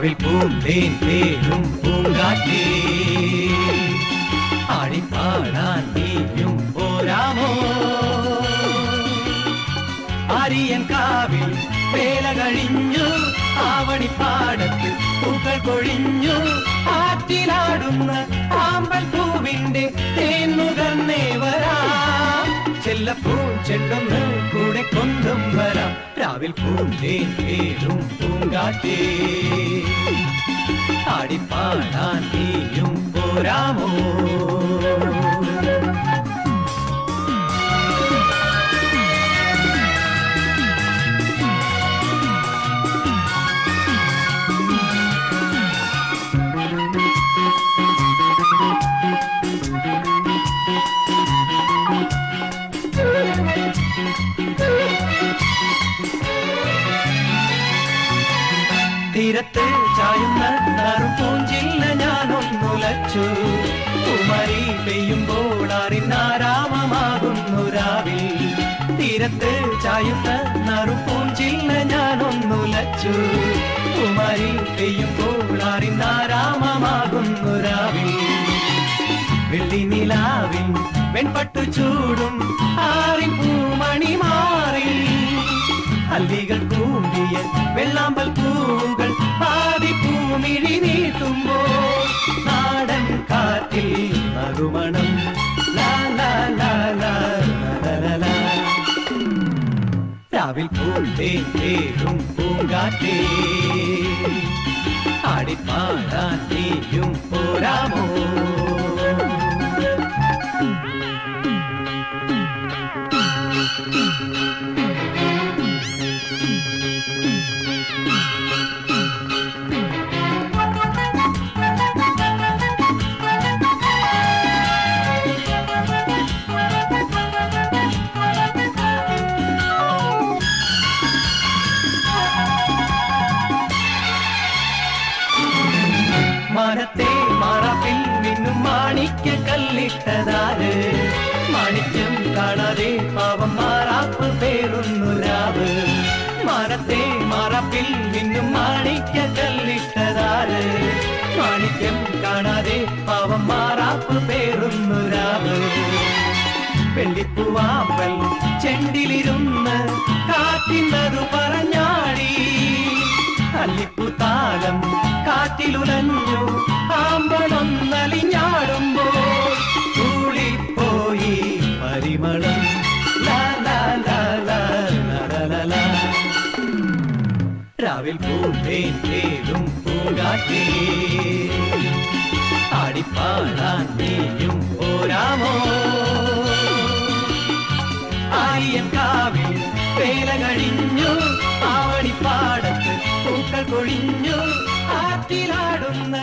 രാവിൽ പൂന്തേൻ തേനും പൂങ്കാറ്റേ ആടിപ്പാടാൻ നീയും പോരാമോ ആര്യൻ കാവിൽ വേല കഴിഞ്ഞു ആവണിപ്പാടത്ത് പൂക്കൾ കൊഴിഞ്ഞു ആറ്റിലാടുന്ന ആമ്പൽ പൂവിന്റെ തേൻ നുകർന്നേ വരാം ചെല്ലപ്പൂ ചെണ്ടൊന്ന് കൂടെ കൊണ്ടും വരാം രാവിൽ പൂന്തേൻ തേനും പൂങ്കാറ്റേ ആടിപ്പാടാൻ നീയും പോരാമോ തീരത്ത് ചായുന്ന നറുപൂഞ്ചില്ല ഞാനൊന്നുലച്ചു കുമരി പെയ്യുമ്പോൾ അറിനാരാമമാകുന്നു രാവിൽ തീരത്ത് ചായുന്ന നറുപൂഞ്ചില്ല ഞാനൊന്നുലച്ചു കുമരി പെയ്യുമ്പോൾ അറിനാരാമമാകുന്നു രാവിൽ വെള്ളി നിലാവിൽ വെൺപട്ടു ചൂടും ആറിൻ പൂമണി മാറി അല്ലികൾ കൂമ്പിയ വെള്ളാമ്പൽ പൂവുകൾ പാതി പൂമിഴി നീട്ടുമ്പോൾ നാടൻ കാറ്റിൽ നറുമണം രാവിൽ പൂന്തേൻ തേനും പൂങ്കാറ്റേ ആടിപ്പാടാൻ നീയും പോരാമോ മാനത്തെ മാറാപ്പിൽ നിന്നും മാണിക്ക കല്ലിട്ടതാര് മാണിക്യം കാണാതെ പാവം മാറാപ്പ് പേറുന്നു രാവ് മാനത്തെ മാറാപ്പിൽ നിന്നും മാണിക്ക കല്ലിട്ടതാര് മാണിക്യം കാണാതെ പാവം മാറാപ്പ് പേറുന്നു രാവ് വെള്ളിപ്പൂവാമ്പൽ ചെണ്ടിലിരുന്ന് കാറ്റിന്നതു പറഞ്ഞാടി അല്ലിപ്പൂത്താലം കാറ്റിലുലഞ്ഞു ആമ്പളൊന്നലിഞ്ഞാടുമ്പോൾ കൂളിപ്പോയി പരിമളം രാവിൽ പൂന്തേൻ തേനും പൂങ്കാറ്റേ ആടിപ്പാടാൻ നീയും പോരാമോ ആര്യൻ കാവിൽ വേല കഴിഞ്ഞു ആവണിപ്പാടത്ത് പൂക്കൾ കൊഴിഞ്ഞു ആറ്റിലാടുന്ന